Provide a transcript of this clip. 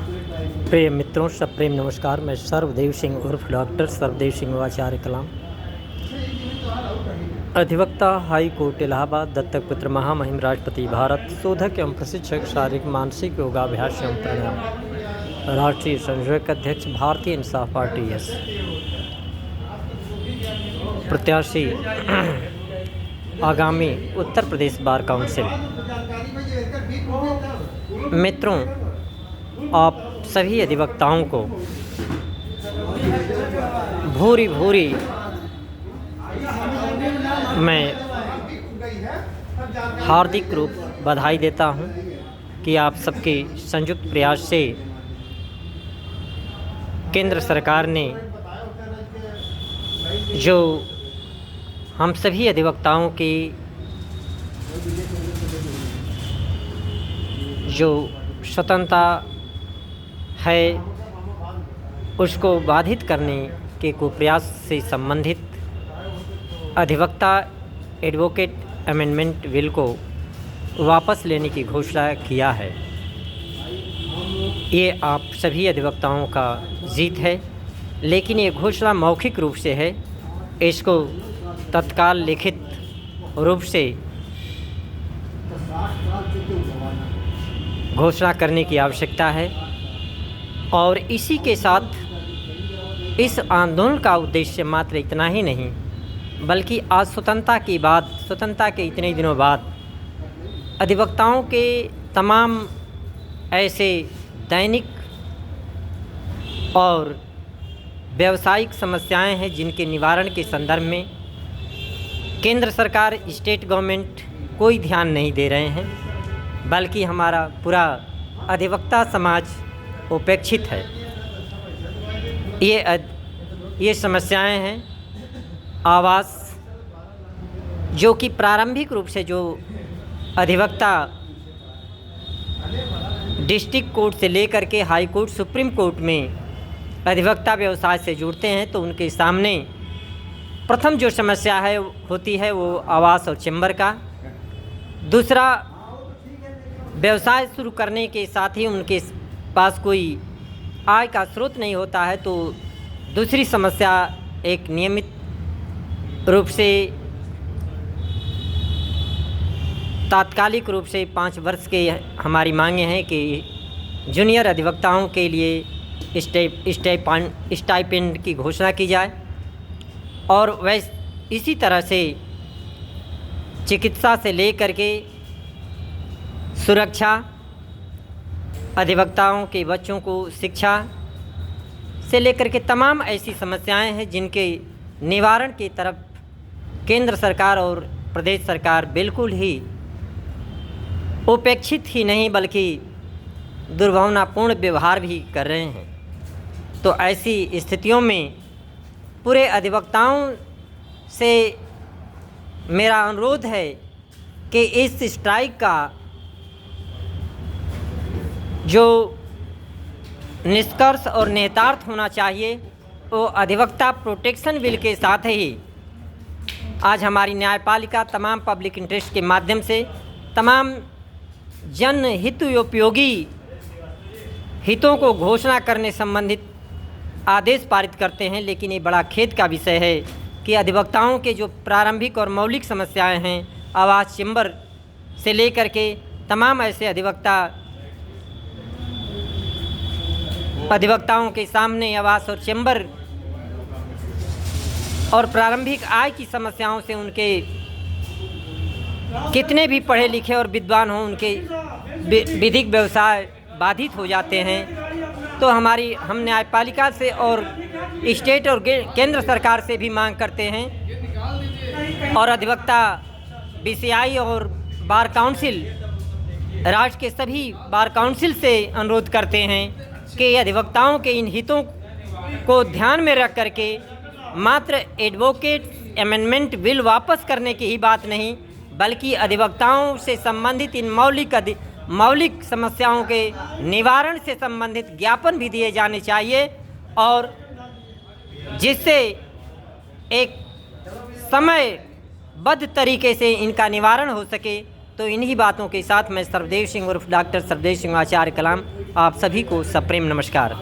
प्रिय मित्रों, सब प्रेम नमस्कार। मैं सर्वदेव सिंह उर्फ डॉक्टर सर्वदेव सिंह आचार्य कलाम, अधिवक्ता हाई कोर्ट इलाहाबाद, दत्तक पुत्र, महामहिम राष्ट्रपति भारत, शोधक एवं प्रशिक्षक, शारीरिक मानसिक योगाभ्यास एवं प्राणायाम, राष्ट्रीय संयोजक अध्यक्ष, भारतीय इंसाफ पार्टी एस प्रत्याशी, आगामी उत्तर प्रदेश बार काउंसिल। मित्रों, आप सभी अधिवक्ताओं को भूरी भूरी मैं हार्दिक रूप बधाई देता हूं कि आप सबके संयुक्त प्रयास से केंद्र सरकार ने जो हम सभी अधिवक्ताओं की जो स्वतंत्रता है उसको बाधित करने के कुप्रयास से संबंधित अधिवक्ता एडवोकेट अमेंडमेंट बिल को वापस लेने की घोषणा किया है। ये आप सभी अधिवक्ताओं का जीत है, लेकिन ये घोषणा मौखिक रूप से है। इसको तत्काल लिखित रूप से घोषणा करने की आवश्यकता है। और इसी के साथ इस आंदोलन का उद्देश्य मात्र इतना ही नहीं, बल्कि आज स्वतंत्रता के इतने दिनों बाद अधिवक्ताओं के तमाम ऐसे दैनिक और व्यावसायिक समस्याएं हैं जिनके निवारण के संदर्भ में केंद्र सरकार, स्टेट गवर्नमेंट कोई ध्यान नहीं दे रहे हैं, बल्कि हमारा पूरा अधिवक्ता समाज उपेक्षित है। ये समस्याएं हैं आवास, जो कि प्रारंभिक रूप से जो अधिवक्ता डिस्ट्रिक्ट कोर्ट से लेकर के हाई कोर्ट, सुप्रीम कोर्ट में अधिवक्ता व्यवसाय से जुड़ते हैं, तो उनके सामने प्रथम जो समस्या होती है वो आवास और चैम्बर का। दूसरा, व्यवसाय शुरू करने के साथ ही उनके पास कोई आय का स्रोत नहीं होता है, तो दूसरी समस्या एक नियमित रूप से तात्कालिक रूप से 5 वर्ष के हमारी मांगे हैं कि जूनियर अधिवक्ताओं के लिए स्टाइपेंड की घोषणा की जाए। और इसी तरह से चिकित्सा से लेकर के सुरक्षा, अधिवक्ताओं के बच्चों को शिक्षा से लेकर के तमाम ऐसी समस्याएं हैं जिनके निवारण की तरफ केंद्र सरकार और प्रदेश सरकार बिल्कुल ही उपेक्षित ही नहीं बल्कि दुर्भावनापूर्ण व्यवहार भी कर रहे हैं। तो ऐसी स्थितियों में पूरे अधिवक्ताओं से मेरा अनुरोध है कि इस स्ट्राइक का जो निष्कर्ष और निहितार्थ होना चाहिए वो अधिवक्ता प्रोटेक्शन बिल के साथ ही आज हमारी न्यायपालिका तमाम पब्लिक इंटरेस्ट के माध्यम से तमाम जन हितोपयोगी हितों को घोषणा करने संबंधित आदेश पारित करते हैं। लेकिन ये बड़ा खेद का विषय है कि अधिवक्ताओं के जो प्रारंभिक और मौलिक समस्याएं हैं, आवास, चैम्बर से लेकर के तमाम ऐसे अधिवक्ताओं के सामने आवास और चैम्बर और प्रारंभिक आय की समस्याओं से उनके कितने भी पढ़े लिखे और विद्वान हों, उनके विधिक व्यवसाय बाधित हो जाते हैं। तो हम न्यायपालिका से और स्टेट और केंद्र सरकार से भी मांग करते हैं और अधिवक्ता बीसीआई और बार काउंसिल, राज्य के सभी बार काउंसिल से अनुरोध करते हैं कि अधिवक्ताओं के इन हितों को ध्यान में रख करके मात्र एडवोकेट अमेंडमेंट बिल वापस करने की ही बात नहीं, बल्कि अधिवक्ताओं से संबंधित इन मौलिक समस्याओं के निवारण से संबंधित ज्ञापन भी दिए जाने चाहिए, और जिससे एक समयबद्ध तरीके से इनका निवारण हो सके। तो इन्हीं बातों के साथ मैं सर्वदेव सिंह उर्फ डॉक्टर सर्वदेव सिंह आचार्य कलाम आप सभी को सप्रेम नमस्कार।